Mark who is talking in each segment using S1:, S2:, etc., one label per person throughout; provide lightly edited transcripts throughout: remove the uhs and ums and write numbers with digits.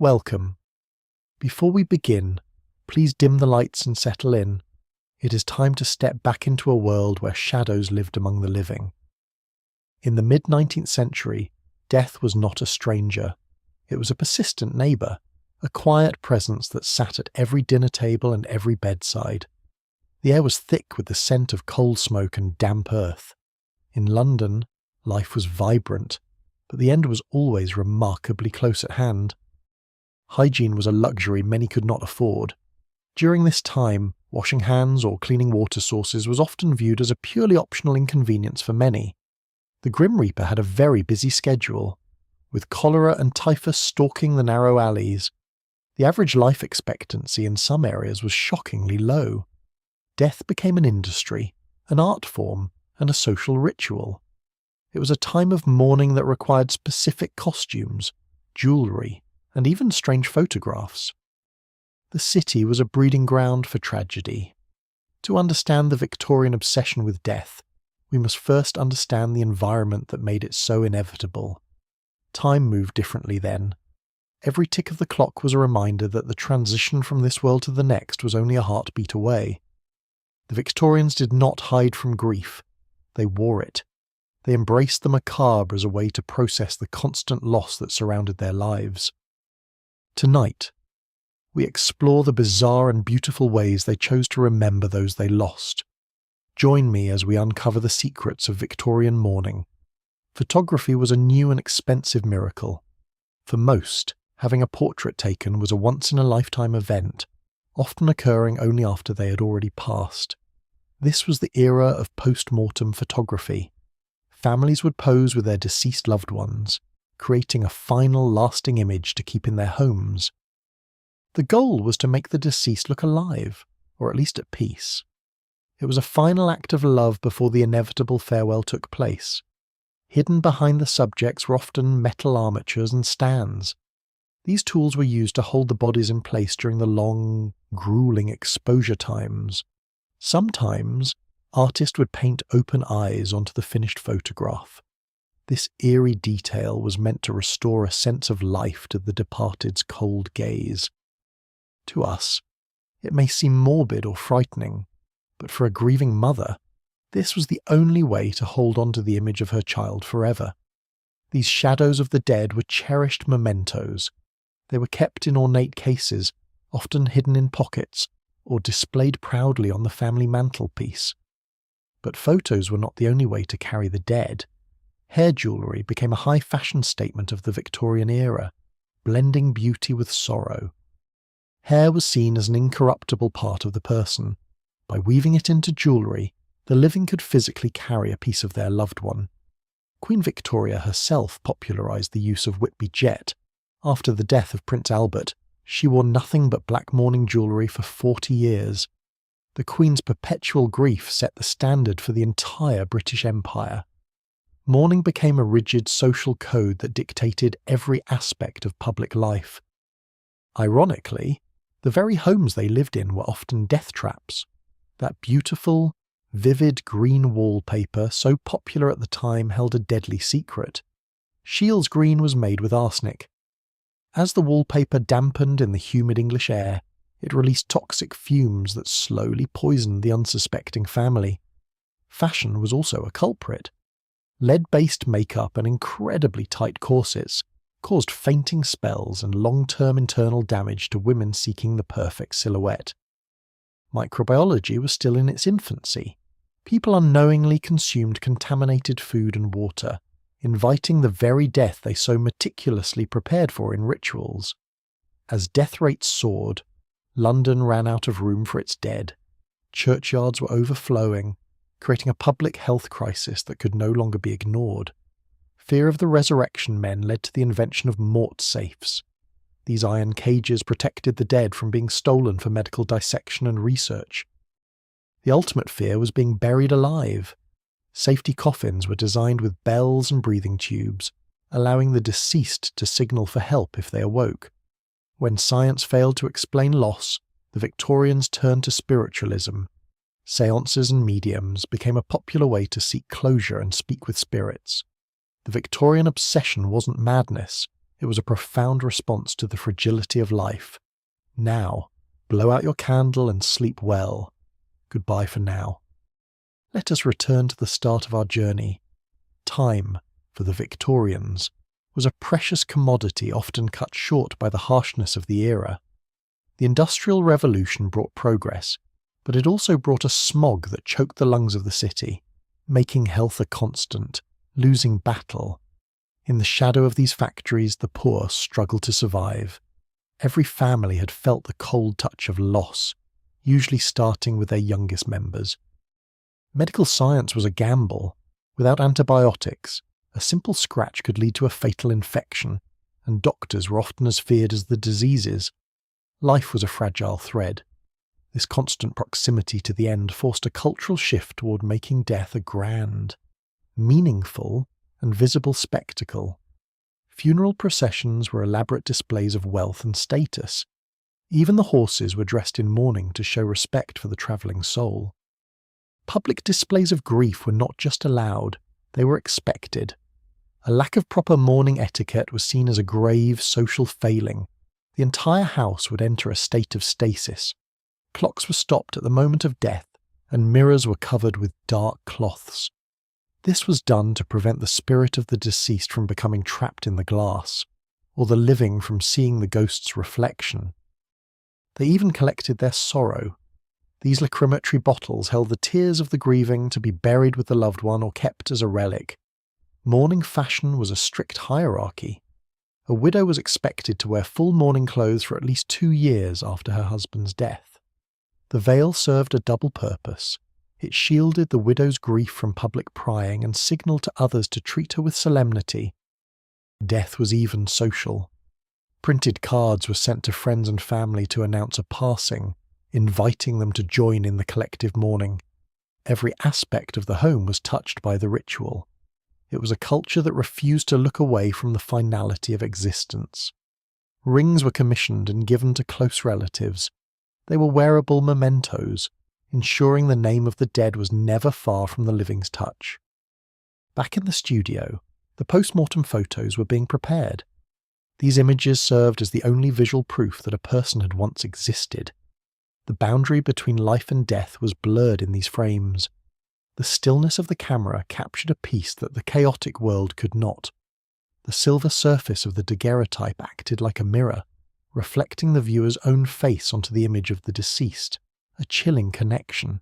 S1: Welcome. Before we begin, please dim the lights and settle in. It is time to step back into a world where shadows lived among the living. In the mid-19th century, death was not a stranger. It was a persistent neighbour, a quiet presence that sat at every dinner table and every bedside. The air was thick with the scent of coal smoke and damp earth. In London, life was vibrant, but the end was always remarkably close at hand. Hygiene was a luxury many could not afford. During this time, washing hands or cleaning water sources was often viewed as a purely optional inconvenience for many. The Grim Reaper had a very busy schedule, with cholera and typhus stalking the narrow alleys. The average life expectancy in some areas was shockingly low. Death became an industry, an art form, and a social ritual. It was a time of mourning that required specific costumes, jewellery, and even strange photographs. The city was a breeding ground for tragedy. To understand the Victorian obsession with death, we must first understand the environment that made it so inevitable. Time moved differently then. Every tick of the clock was a reminder that the transition from this world to the next was only a heartbeat away. The Victorians did not hide from grief. They wore it. They embraced the macabre as a way to process the constant loss that surrounded their lives. Tonight, we explore the bizarre and beautiful ways they chose to remember those they lost. Join me as we uncover the secrets of Victorian mourning. Photography was a new and expensive miracle. For most, having a portrait taken was a once-in-a-lifetime event, often occurring only after they had already passed. This was the era of post-mortem photography. Families would pose with their deceased loved ones, creating a final lasting image to keep in their homes. The goal was to make the deceased look alive, or at least at peace. It was a final act of love before the inevitable farewell took place. Hidden behind the subjects were often metal armatures and stands. These tools were used to hold the bodies in place during the long, grueling exposure times. Sometimes, artists would paint open eyes onto the finished photograph. This eerie detail was meant to restore a sense of life to the departed's cold gaze. To us, it may seem morbid or frightening, but for a grieving mother, this was the only way to hold on to the image of her child forever. These shadows of the dead were cherished mementos. They were kept in ornate cases, often hidden in pockets, or displayed proudly on the family mantelpiece. But photos were not the only way to carry the dead. Hair jewellery became a high fashion statement of the Victorian era, blending beauty with sorrow. Hair was seen as an incorruptible part of the person. By weaving it into jewellery, the living could physically carry a piece of their loved one. Queen Victoria herself popularised the use of Whitby jet. After the death of Prince Albert, she wore nothing but black mourning jewellery for 40 years. The Queen's perpetual grief set the standard for the entire British Empire. Mourning became a rigid social code that dictated every aspect of public life. Ironically, the very homes they lived in were often death traps. That beautiful, vivid green wallpaper so popular at the time held a deadly secret. Shields green was made with arsenic. As the wallpaper dampened in the humid English air, it released toxic fumes that slowly poisoned the unsuspecting family. Fashion was also a culprit. Lead-based makeup and incredibly tight corsets caused fainting spells and long-term internal damage to women seeking the perfect silhouette. Microbiology was still in its infancy. People unknowingly consumed contaminated food and water, inviting the very death they so meticulously prepared for in rituals. As death rates soared, London ran out of room for its dead. Churchyards were overflowing, creating a public health crisis that could no longer be ignored. Fear of the resurrection men led to the invention of mort safes. These iron cages protected the dead from being stolen for medical dissection and research. The ultimate fear was being buried alive. Safety coffins were designed with bells and breathing tubes, allowing the deceased to signal for help if they awoke. When science failed to explain loss, the Victorians turned to spiritualism. Seances and mediums became a popular way to seek closure and speak with spirits. The Victorian obsession wasn't madness, It was a profound response to the fragility of life. Now, blow out your candle and sleep well. Goodbye for now. Let us return to the start of our journey. Time, for the Victorians, was a precious commodity often cut short by the harshness of the era. The Industrial Revolution brought progress, but it also brought a smog that choked the lungs of the city, making health a constant, losing battle. In the shadow of these factories, the poor struggled to survive. Every family had felt the cold touch of loss, usually starting with their youngest members. Medical science was a gamble. Without antibiotics, a simple scratch could lead to a fatal infection, and doctors were often as feared as the diseases. Life was a fragile thread. This constant proximity to the end forced a cultural shift toward making death a grand, meaningful, and visible spectacle. Funeral processions were elaborate displays of wealth and status. Even the horses were dressed in mourning to show respect for the travelling soul. Public displays of grief were not just allowed, they were expected. A lack of proper mourning etiquette was seen as a grave social failing. The entire house would enter a state of stasis. Clocks were stopped at the moment of death, and mirrors were covered with dark cloths. This was done to prevent the spirit of the deceased from becoming trapped in the glass, or the living from seeing the ghost's reflection. They even collected their sorrow. These lacrimatory bottles held the tears of the grieving to be buried with the loved one or kept as a relic. Mourning fashion was a strict hierarchy. A widow was expected to wear full mourning clothes for at least 2 years after her husband's death. The veil served a double purpose. It shielded the widow's grief from public prying and signalled to others to treat her with solemnity. Death was even social. Printed cards were sent to friends and family to announce a passing, inviting them to join in the collective mourning. Every aspect of the home was touched by the ritual. It was a culture that refused to look away from the finality of existence. Rings were commissioned and given to close relatives. They were wearable mementos, ensuring the name of the dead was never far from the living's touch. Back in the studio, the post-mortem photos were being prepared. These images served as the only visual proof that a person had once existed. The boundary between life and death was blurred in these frames. The stillness of the camera captured a piece that the chaotic world could not. The silver surface of the daguerreotype acted like a mirror, reflecting the viewer's own face onto the image of the deceased, a chilling connection.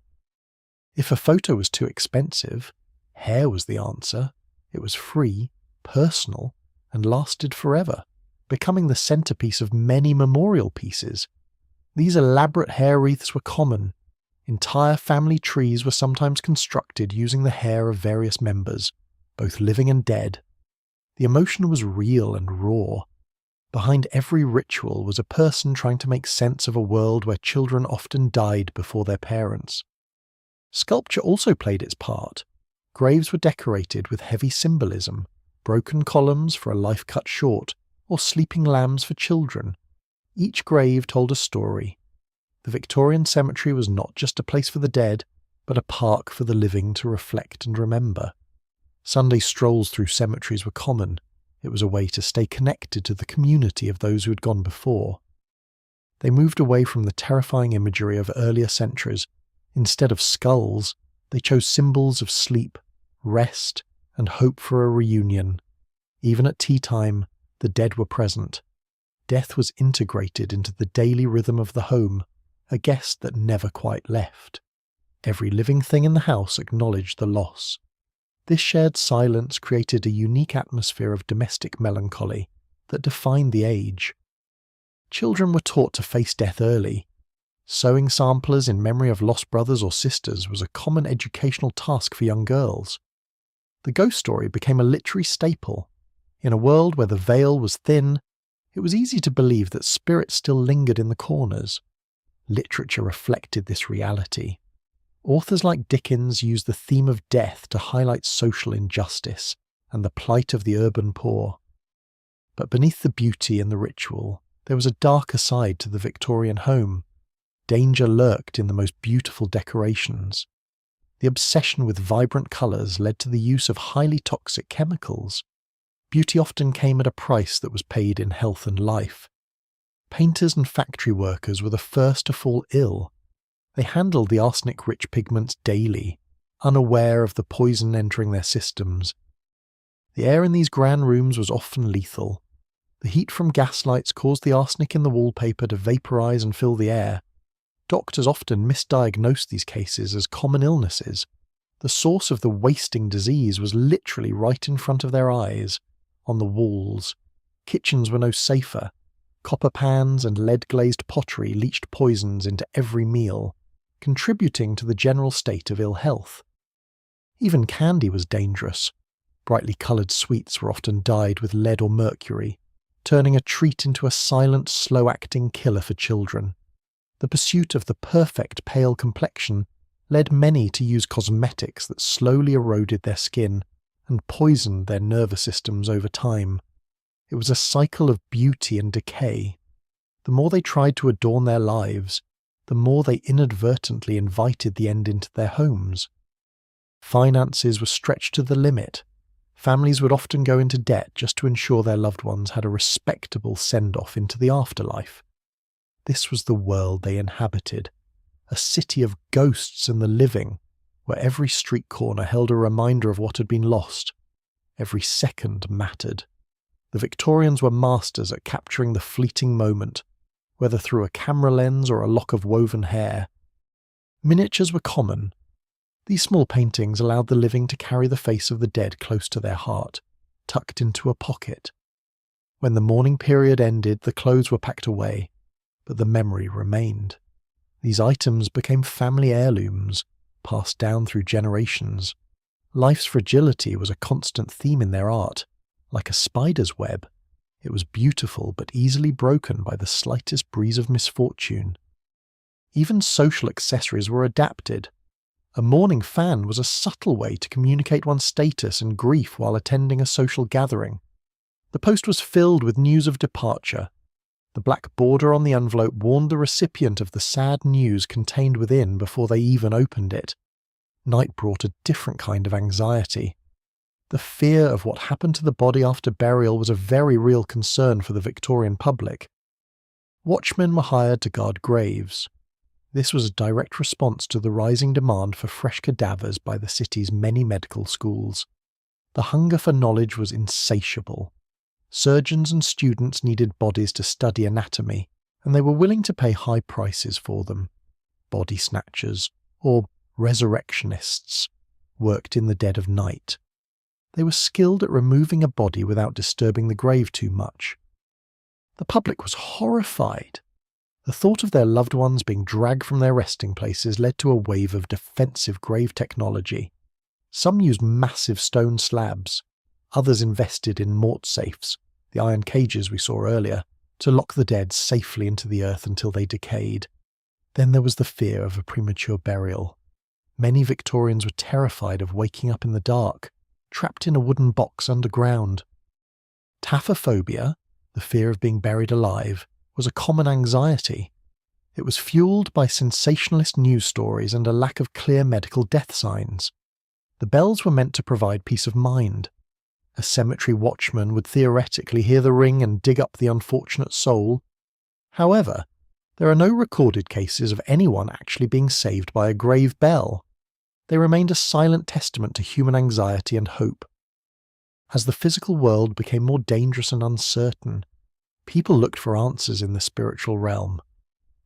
S1: If a photo was too expensive, hair was the answer. It was free, personal, and lasted forever, becoming the centerpiece of many memorial pieces. These elaborate hair wreaths were common. Entire family trees were sometimes constructed using the hair of various members, both living and dead. The emotion was real and raw. Behind every ritual was a person trying to make sense of a world where children often died before their parents. Sculpture also played its part. Graves were decorated with heavy symbolism, broken columns for a life cut short, or sleeping lambs for children. Each grave told a story. The Victorian cemetery was not just a place for the dead, but a park for the living to reflect and remember. Sunday strolls through cemeteries were common. It was a way to stay connected to the community of those who had gone before. They moved away from the terrifying imagery of earlier centuries. Instead of skulls, they chose symbols of sleep, rest, and hope for a reunion. Even at tea time, the dead were present. Death was integrated into the daily rhythm of the home, a guest that never quite left. Every living thing in the house acknowledged the loss. This shared silence created a unique atmosphere of domestic melancholy that defined the age. Children were taught to face death early. Sewing samplers in memory of lost brothers or sisters was a common educational task for young girls. The ghost story became a literary staple. In a world where the veil was thin, it was easy to believe that spirits still lingered in the corners. Literature reflected this reality. Authors like Dickens used the theme of death to highlight social injustice and the plight of the urban poor. But beneath the beauty and the ritual, there was a darker side to the Victorian home. Danger lurked in the most beautiful decorations. The obsession with vibrant colours led to the use of highly toxic chemicals. beauty often came at a price that was paid in health and life. Painters and factory workers were the first to fall ill. They handled the arsenic-rich pigments daily, unaware of the poison entering their systems. The air in these grand rooms was often lethal. The heat from gaslights caused the arsenic in the wallpaper to vaporize and fill the air. Doctors often misdiagnosed these cases as common illnesses. The source of the wasting disease was literally right in front of their eyes, on the walls. Kitchens were no safer. Copper pans and lead-glazed pottery leached poisons into every meal, contributing to the general state of ill health. Even candy was dangerous. Brightly coloured sweets were often dyed with lead or mercury, turning a treat into a silent, slow-acting killer for children. The pursuit of the perfect pale complexion led many to use cosmetics that slowly eroded their skin and poisoned their nervous systems over time. It was a cycle of beauty and decay. The more they tried to adorn their lives, the more they inadvertently invited the end into their homes. Finances were stretched to the limit. Families would often go into debt just to ensure their loved ones had a respectable send-off into the afterlife. This was the world they inhabited, a city of ghosts and the living, where every street corner held a reminder of what had been lost. Every second mattered. The Victorians were masters at capturing the fleeting moment, whether through a camera lens or a lock of woven hair. Miniatures were common. These small paintings allowed the living to carry the face of the dead close to their heart, tucked into a pocket. When the mourning period ended, the clothes were packed away, but the memory remained. These items became family heirlooms, passed down through generations. Life's fragility was a constant theme in their art, like a spider's web. It was beautiful but easily broken by the slightest breeze of misfortune. Even social accessories were adapted. A mourning fan was a subtle way to communicate one's status and grief while attending a social gathering. The post was filled with news of departure. The black border on the envelope warned the recipient of the sad news contained within before they even opened it. Night brought a different kind of anxiety. The fear of what happened to the body after burial was a very real concern for the Victorian public. Watchmen were hired to guard graves. This was a direct response to the rising demand for fresh cadavers by the city's many medical schools. The hunger for knowledge was insatiable. Surgeons and students needed bodies to study anatomy, and they were willing to pay high prices for them. Body snatchers, or resurrectionists, worked in the dead of night. They were skilled at removing a body without disturbing the grave too much. The public was horrified. The thought of their loved ones being dragged from their resting places led to a wave of defensive grave technology. Some used massive stone slabs. Others invested in mort safes, the iron cages we saw earlier, to lock the dead safely into the earth until they decayed. Then there was the fear of a premature burial. Many Victorians were terrified of waking up in the dark, trapped in a wooden box underground. Taphophobia, the fear of being buried alive, was a common anxiety. It was fueled by sensationalist news stories and a lack of clear medical death signs. The bells were meant to provide peace of mind. A cemetery watchman would theoretically hear the ring and dig up the unfortunate soul. However, there are no recorded cases of anyone actually being saved by a grave bell. They remained a silent testament to human anxiety and hope. As the physical world became more dangerous and uncertain, people looked for answers in the spiritual realm.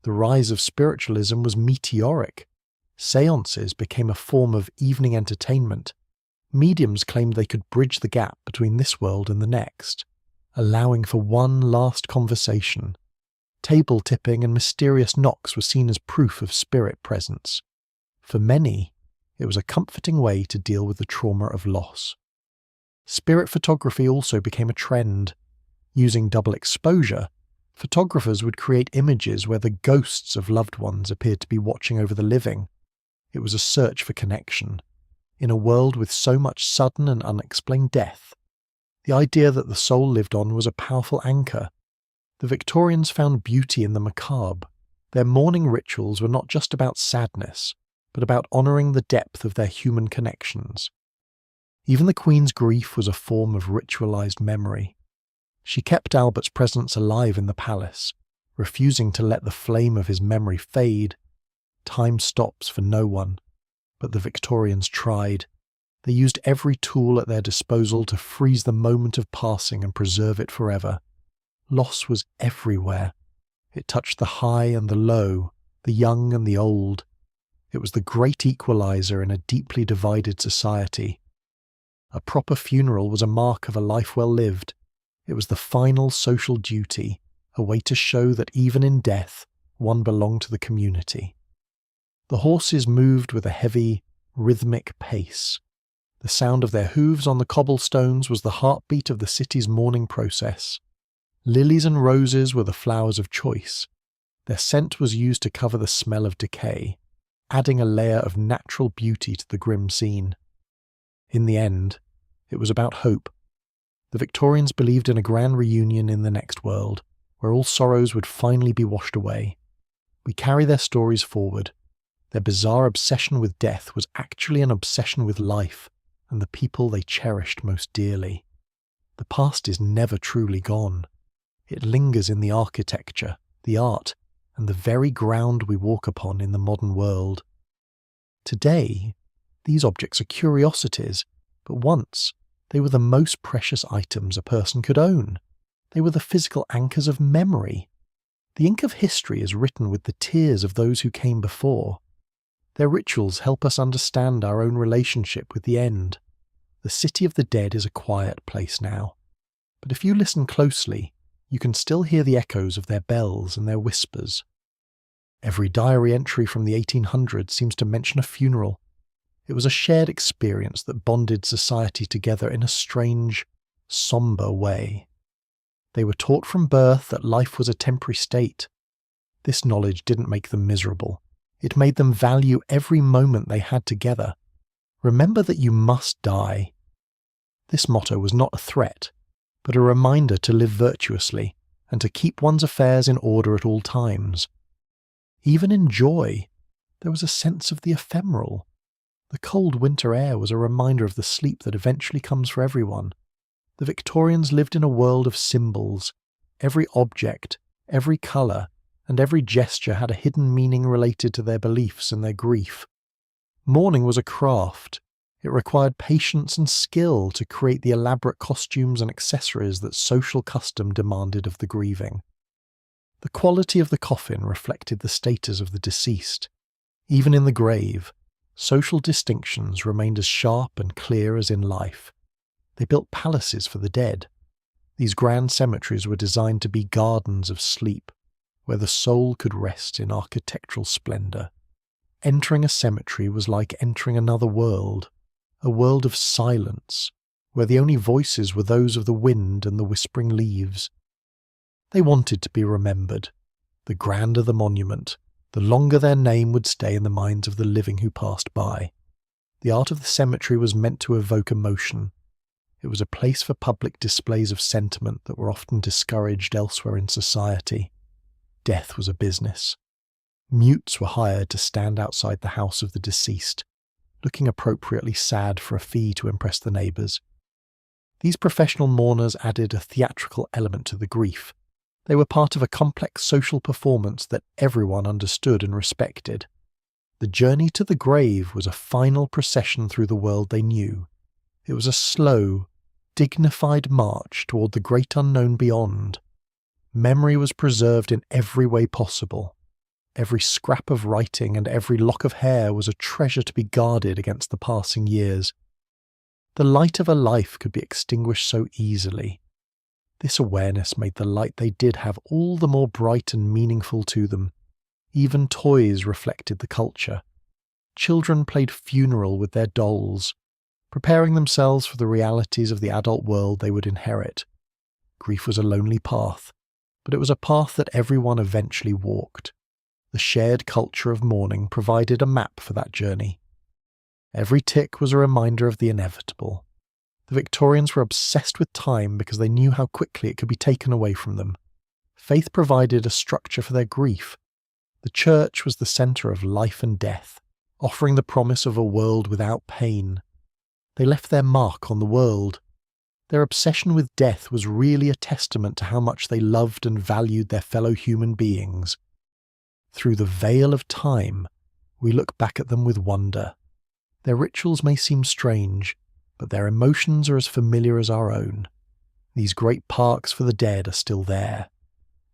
S1: The rise of spiritualism was meteoric. Seances became a form of evening entertainment. Mediums claimed they could bridge the gap between this world and the next, allowing for one last conversation. Table tipping and mysterious knocks were seen as proof of spirit presence. For many, it was a comforting way to deal with the trauma of loss. Spirit photography also became a trend. Using double exposure, photographers would create images where the ghosts of loved ones appeared to be watching over the living. It was a search for connection. In a world with so much sudden and unexplained death, the idea that the soul lived on was a powerful anchor. The Victorians found beauty in the macabre. Their mourning rituals were not just about sadness, but about honouring the depth of their human connections. Even the Queen's grief was a form of ritualized memory. She kept Albert's presence alive in the palace, refusing to let the flame of his memory fade. Time stops for no one, but the Victorians tried. They used every tool at their disposal to freeze the moment of passing and preserve it forever. Loss was everywhere. It touched the high and the low, the young and the old. It was the great equalizer in a deeply divided society. A proper funeral was a mark of a life well lived. It was the final social duty, a way to show that even in death, one belonged to the community. The horses moved with a heavy, rhythmic pace. The sound of their hooves on the cobblestones was the heartbeat of the city's mourning process. Lilies and roses were the flowers of choice. Their scent was used to cover the smell of decay, adding a layer of natural beauty to the grim scene. In the end, it was about hope. The Victorians believed in a grand reunion in the next world, where all sorrows would finally be washed away. We carry their stories forward. Their bizarre obsession with death was actually an obsession with life and the people they cherished most dearly. The past is never truly gone. It lingers in the architecture, the art, and the very ground we walk upon in the modern world. Today, these objects are curiosities, but once they were the most precious items a person could own. They were the physical anchors of memory. The ink of history is written with the tears of those who came before. Their rituals help us understand our own relationship with the end. The city of the dead is a quiet place now, but if you listen closely, you can still hear the echoes of their bells and their whispers. Every diary entry from the 1800s seems to mention a funeral. It was a shared experience that bonded society together in a strange, sombre way. They were taught from birth that life was a temporary state. This knowledge didn't make them miserable. It made them value every moment they had together. Remember that you must die. This motto was not a threat, but a reminder to live virtuously and to keep one's affairs in order at all times. Even in joy, there was a sense of the ephemeral. The cold winter air was a reminder of the sleep that eventually comes for everyone. The Victorians lived in a world of symbols. Every object, every colour, and every gesture had a hidden meaning related to their beliefs and their grief. Mourning was a craft. It required patience and skill to create the elaborate costumes and accessories that social custom demanded of the grieving. The quality of the coffin reflected the status of the deceased. Even in the grave, social distinctions remained as sharp and clear as in life. They built palaces for the dead. These grand cemeteries were designed to be gardens of sleep, where the soul could rest in architectural splendour. Entering a cemetery was like entering another world, a world of silence, where the only voices were those of the wind and the whispering leaves. They wanted to be remembered. The grander the monument, the longer their name would stay in the minds of the living who passed by. The art of the cemetery was meant to evoke emotion. It was a place for public displays of sentiment that were often discouraged elsewhere in society. Death was a business. Mutes were hired to stand outside the house of the deceased, looking appropriately sad for a fee to impress the neighbours. These professional mourners added a theatrical element to the grief. They were part of a complex social performance that everyone understood and respected. The journey to the grave was a final procession through the world they knew. It was a slow, dignified march toward the great unknown beyond. Memory was preserved in every way possible. Every scrap of writing and every lock of hair was a treasure to be guarded against the passing years. The light of a life could be extinguished so easily. This awareness made the light they did have all the more bright and meaningful to them. Even toys reflected the culture. Children played funeral with their dolls, preparing themselves for the realities of the adult world they would inherit. Grief was a lonely path, but it was a path that everyone eventually walked. The shared culture of mourning provided a map for that journey. Every tick was a reminder of the inevitable. The Victorians were obsessed with time because they knew how quickly it could be taken away from them. Faith provided a structure for their grief. The church was the centre of life and death, offering the promise of a world without pain. They left their mark on the world. Their obsession with death was really a testament to how much they loved and valued their fellow human beings. Through the veil of time, we look back at them with wonder. Their rituals may seem strange, but their emotions are as familiar as our own. These great parks for the dead are still there.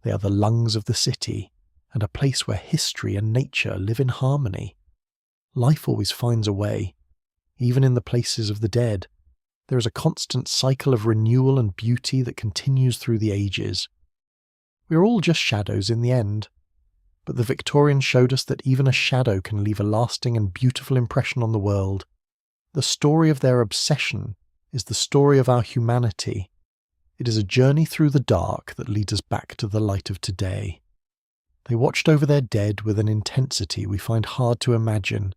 S1: They are the lungs of the city, and a place where history and nature live in harmony. Life always finds a way, even in the places of the dead. There is a constant cycle of renewal and beauty that continues through the ages. We are all just shadows in the end, but the Victorians showed us that even a shadow can leave a lasting and beautiful impression on the world. The story of their obsession is the story of our humanity. It is a journey through the dark that leads us back to the light of today. They watched over their dead with an intensity we find hard to imagine.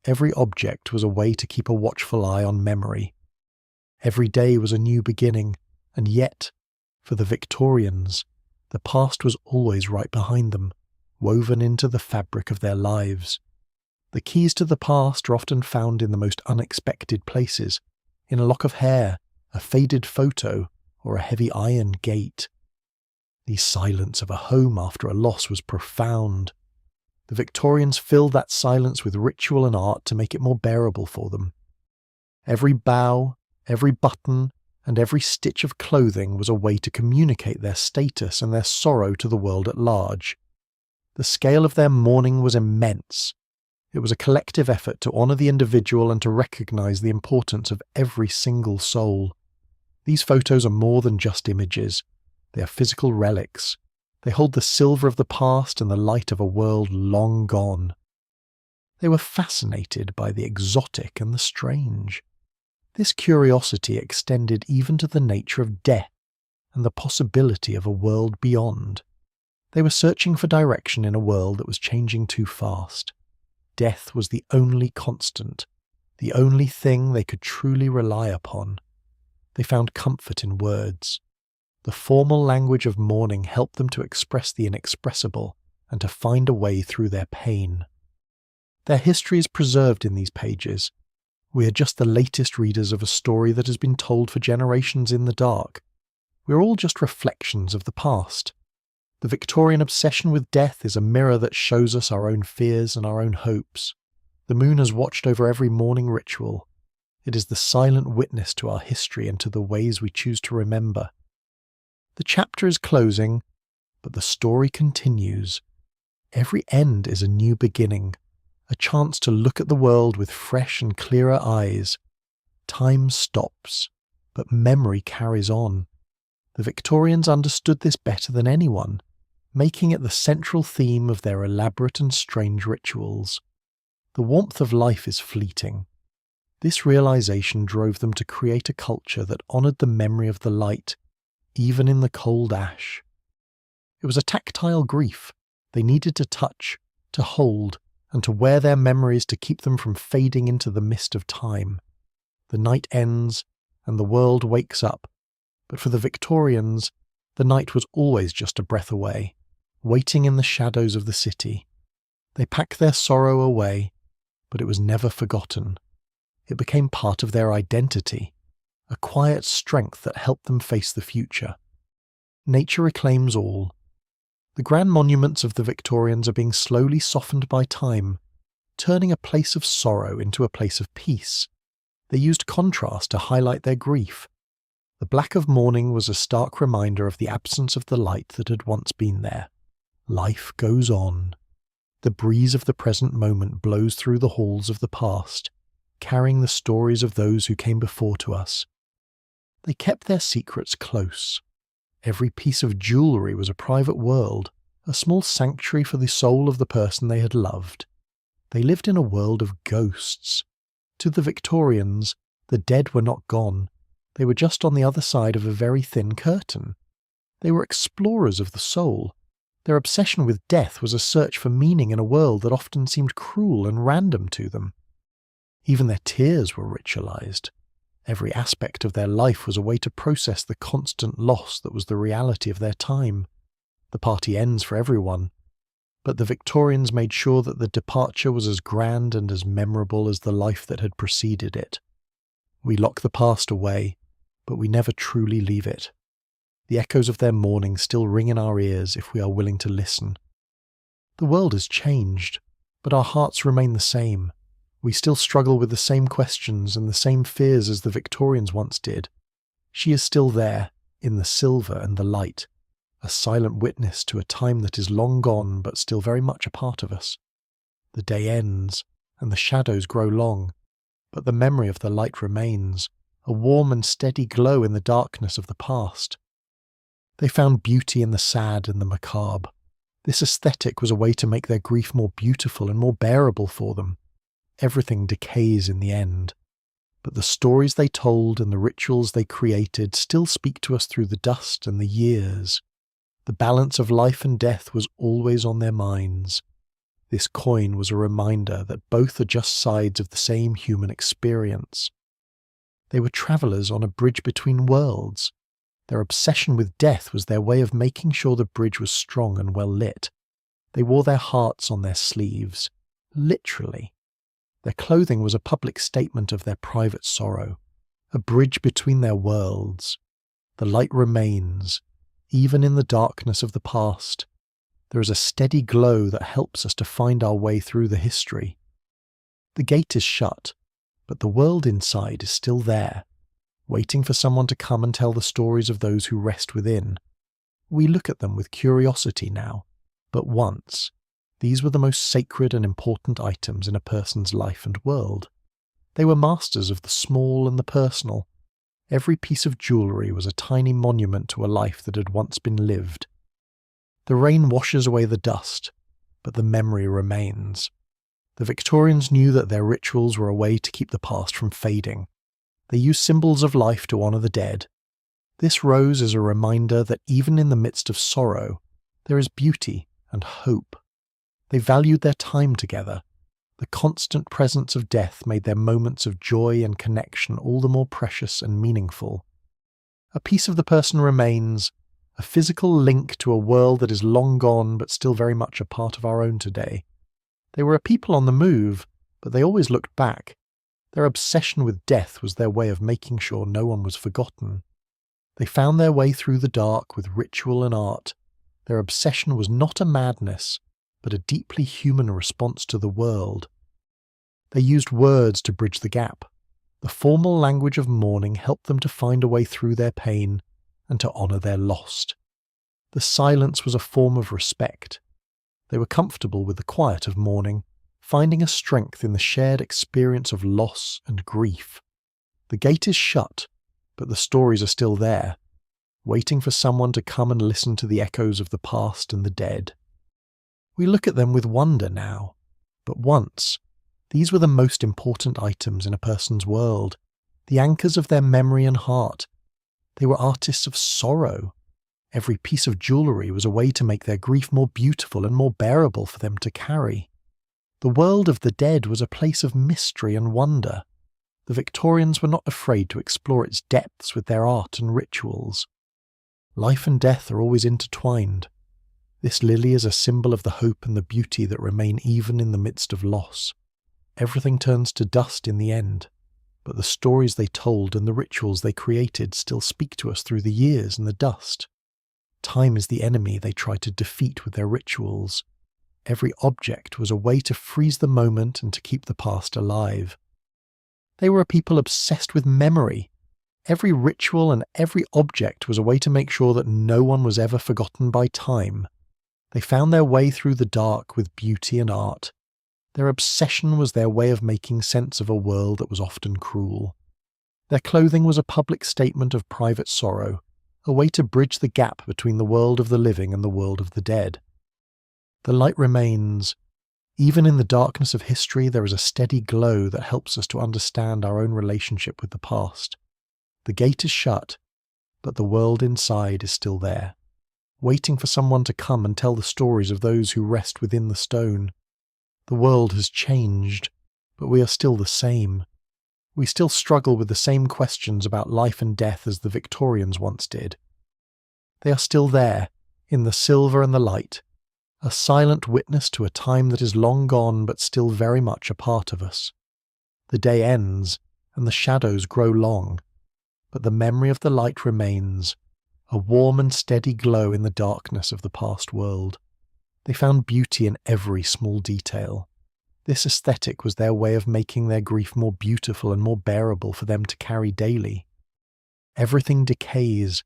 S1: Every object was a way to keep a watchful eye on memory. Every day was a new beginning, and yet, for the Victorians, the past was always right behind them, woven into the fabric of their lives. The keys to the past are often found in the most unexpected places, in a lock of hair, a faded photo, or a heavy iron gate. The silence of a home after a loss was profound. The Victorians filled that silence with ritual and art to make it more bearable for them. Every bow, every button, and every stitch of clothing was a way to communicate their status and their sorrow to the world at large. The scale of their mourning was immense. It was a collective effort to honour the individual and to recognise the importance of every single soul. These photos are more than just images. They are physical relics. They hold the silver of the past and the light of a world long gone. They were fascinated by the exotic and the strange. This curiosity extended even to the nature of death and the possibility of a world beyond. They were searching for direction in a world that was changing too fast. Death was the only constant, the only thing they could truly rely upon. They found comfort in words. The formal language of mourning helped them to express the inexpressible and to find a way through their pain. Their history is preserved in these pages. We are just the latest readers of a story that has been told for generations in the dark. We are all just reflections of the past. The Victorian obsession with death is a mirror that shows us our own fears and our own hopes. The moon has watched over every mourning ritual. It is the silent witness to our history and to the ways we choose to remember. The chapter is closing, but the story continues. Every end is a new beginning, a chance to look at the world with fresh and clearer eyes. Time stops, but memory carries on. The Victorians understood this better than anyone, making it the central theme of their elaborate and strange rituals. The warmth of life is fleeting. This realization drove them to create a culture that honoured the memory of the light, even in the cold ash. It was a tactile grief. They needed to touch, to hold, and to wear their memories to keep them from fading into the mist of time. The night ends, and the world wakes up, but for the Victorians, the night was always just a breath away, waiting in the shadows of the city. They packed their sorrow away, but it was never forgotten. It became part of their identity, a quiet strength that helped them face the future. Nature reclaims all. The grand monuments of the Victorians are being slowly softened by time, turning a place of sorrow into a place of peace. They used contrast to highlight their grief. The black of mourning was a stark reminder of the absence of the light that had once been there. Life goes on. The breeze of the present moment blows through the halls of the past, carrying the stories of those who came before to us. They kept their secrets close. Every piece of jewellery was a private world, a small sanctuary for the soul of the person they had loved. They lived in a world of ghosts. To the Victorians, the dead were not gone. They were just on the other side of a very thin curtain. They were explorers of the soul. Their obsession with death was a search for meaning in a world that often seemed cruel and random to them. Even their tears were ritualized. Every aspect of their life was a way to process the constant loss that was the reality of their time. The party ends for everyone, but the Victorians made sure that the departure was as grand and as memorable as the life that had preceded it. We lock the past away, but we never truly leave it. The echoes of their mourning still ring in our ears if we are willing to listen. The world has changed, but our hearts remain the same. We still struggle with the same questions and the same fears as the Victorians once did. She is still there, in the silver and the light, a silent witness to a time that is long gone but still very much a part of us. The day ends, and the shadows grow long, but the memory of the light remains, a warm and steady glow in the darkness of the past. They found beauty in the sad and the macabre. This aesthetic was a way to make their grief more beautiful and more bearable for them. Everything decays in the end, but the stories they told and the rituals they created still speak to us through the dust and the years. The balance of life and death was always on their minds. This coin was a reminder that both are just sides of the same human experience. They were travellers on a bridge between worlds. Their obsession with death was their way of making sure the bridge was strong and well lit. They wore their hearts on their sleeves, literally. Their clothing was a public statement of their private sorrow, a bridge between their worlds. The light remains, even in the darkness of the past. There is a steady glow that helps us to find our way through the history. The gate is shut, but the world inside is still there, waiting for someone to come and tell the stories of those who rest within. We look at them with curiosity now, but once, these were the most sacred and important items in a person's life and world. They were masters of the small and the personal. Every piece of jewellery was a tiny monument to a life that had once been lived. The rain washes away the dust, but the memory remains. The Victorians knew that their rituals were a way to keep the past from fading. They used symbols of life to honour the dead. This rose is a reminder that even in the midst of sorrow, there is beauty and hope. They valued their time together. The constant presence of death made their moments of joy and connection all the more precious and meaningful. A piece of the person remains, a physical link to a world that is long gone but still very much a part of our own today. They were a people on the move, but they always looked back. Their obsession with death was their way of making sure no one was forgotten. They found their way through the dark with ritual and art. Their obsession was not a madness, but a deeply human response to the world. They used words to bridge the gap. The formal language of mourning helped them to find a way through their pain and to honour their lost. The silence was a form of respect. They were comfortable with the quiet of mourning, finding a strength in the shared experience of loss and grief. The gate is shut, but the stories are still there, waiting for someone to come and listen to the echoes of the past and the dead. We look at them with wonder now, but once, these were the most important items in a person's world, the anchors of their memory and heart. They were artists of sorrow. Every piece of jewellery was a way to make their grief more beautiful and more bearable for them to carry. The world of the dead was a place of mystery and wonder. The Victorians were not afraid to explore its depths with their art and rituals. Life and death are always intertwined. This lily is a symbol of the hope and the beauty that remain even in the midst of loss. Everything turns to dust in the end, but the stories they told and the rituals they created still speak to us through the years and the dust. Time is the enemy they try to defeat with their rituals. Every object was a way to freeze the moment and to keep the past alive. They were a people obsessed with memory. Every ritual and every object was a way to make sure that no one was ever forgotten by time. They found their way through the dark with beauty and art. Their obsession was their way of making sense of a world that was often cruel. Their clothing was a public statement of private sorrow, a way to bridge the gap between the world of the living and the world of the dead. The light remains. Even in the darkness of history, there is a steady glow that helps us to understand our own relationship with the past. The gate is shut, but the world inside is still there, waiting for someone to come and tell the stories of those who rest within the stone. The world has changed, but we are still the same. We still struggle with the same questions about life and death as the Victorians once did. They are still there, in the silver and the light, a silent witness to a time that is long gone but still very much a part of us. The day ends, and the shadows grow long, but the memory of the light remains, a warm and steady glow in the darkness of the past world. They found beauty in every small detail. This aesthetic was their way of making their grief more beautiful and more bearable for them to carry daily. Everything decays,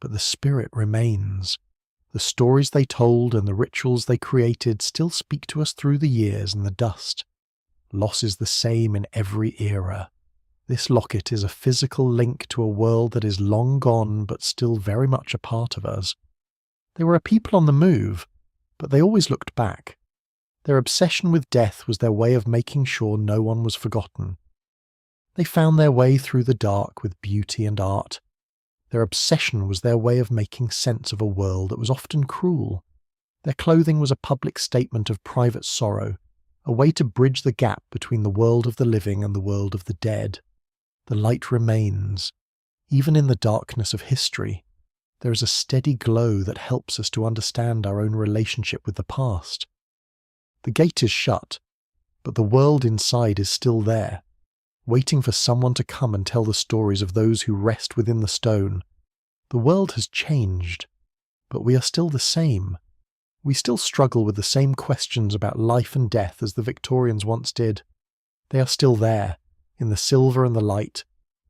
S1: but the spirit remains. The stories they told and the rituals they created still speak to us through the years and the dust. Loss is the same in every era. This locket is a physical link to a world that is long gone but still very much a part of us. They were a people on the move, but they always looked back. Their obsession with death was their way of making sure no one was forgotten. They found their way through the dark with beauty and art. Their obsession was their way of making sense of a world that was often cruel. Their clothing was a public statement of private sorrow, a way to bridge the gap between the world of the living and the world of the dead. The light remains. Even in the darkness of history, there is a steady glow that helps us to understand our own relationship with the past. The gate is shut, but the world inside is still there, waiting for someone to come and tell the stories of those who rest within the stone. The world has changed, but we are still the same. We still struggle with the same questions about life and death as the Victorians once did. They are still there, in the silver and the light,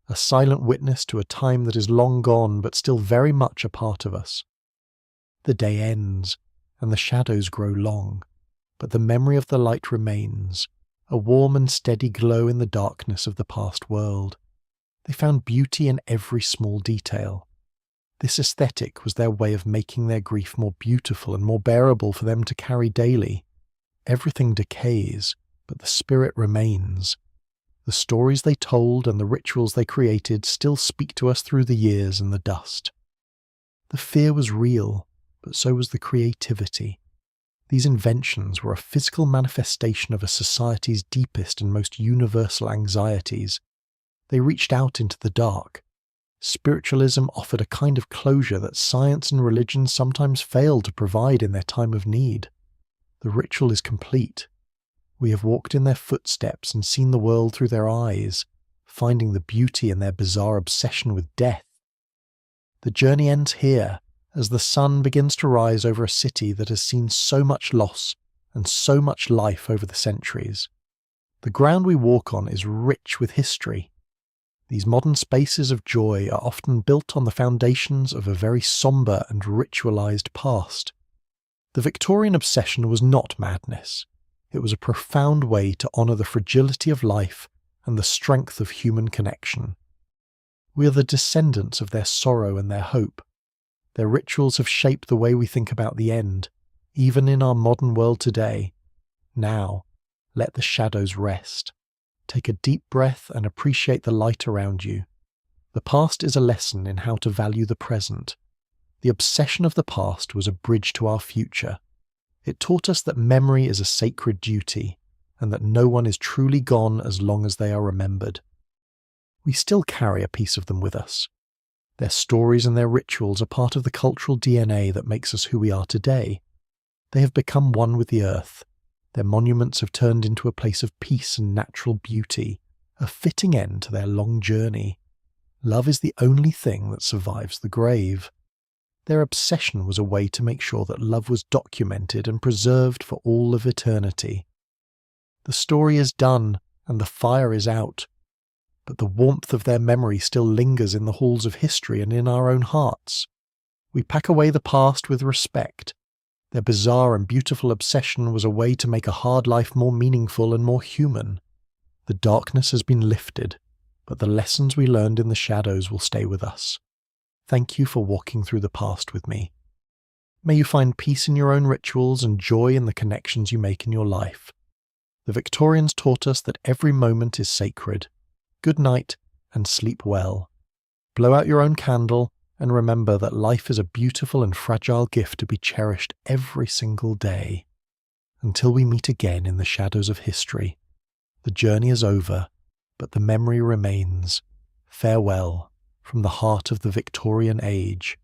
S1: a silent witness to a time that is long gone but still very much a part of us. The day ends, and the shadows grow long, but the memory of the light remains, a warm and steady glow in the darkness of the past world. They found beauty in every small detail. This aesthetic was their way of making their grief more beautiful and more bearable for them to carry daily. Everything decays, but the spirit remains. The stories they told and the rituals they created still speak to us through the years and the dust. The fear was real, but so was the creativity. These inventions were a physical manifestation of a society's deepest and most universal anxieties. They reached out into the dark. Spiritualism offered a kind of closure that science and religion sometimes fail to provide in their time of need. The ritual is complete. We have walked in their footsteps and seen the world through their eyes, finding the beauty in their bizarre obsession with death. The journey ends here, as the sun begins to rise over a city that has seen so much loss and so much life over the centuries. The ground we walk on is rich with history. These modern spaces of joy are often built on the foundations of a very sombre and ritualized past. The Victorian obsession was not madness. It was a profound way to honour the fragility of life and the strength of human connection. We are the descendants of their sorrow and their hope. Their rituals have shaped the way we think about the end, even in our modern world today. Now, let the shadows rest. Take a deep breath and appreciate the light around you. The past is a lesson in how to value the present. The obsession of the past was a bridge to our future. It taught us that memory is a sacred duty, and that no one is truly gone as long as they are remembered. We still carry a piece of them with us. Their stories and their rituals are part of the cultural DNA that makes us who we are today. They have become one with the earth. Their monuments have turned into a place of peace and natural beauty, a fitting end to their long journey. Love is the only thing that survives the grave. Their obsession was a way to make sure that love was documented and preserved for all of eternity. The story is done, and the fire is out, but the warmth of their memory still lingers in the halls of history and in our own hearts. We pack away the past with respect. Their bizarre and beautiful obsession was a way to make a hard life more meaningful and more human. The darkness has been lifted, but the lessons we learned in the shadows will stay with us. Thank you for walking through the past with me. May you find peace in your own rituals and joy in the connections you make in your life. The Victorians taught us that every moment is sacred. Good night and sleep well. Blow out your own candle and remember that life is a beautiful and fragile gift to be cherished every single day. Until we meet again in the shadows of history, the journey is over, but the memory remains. Farewell from the heart of the Victorian age.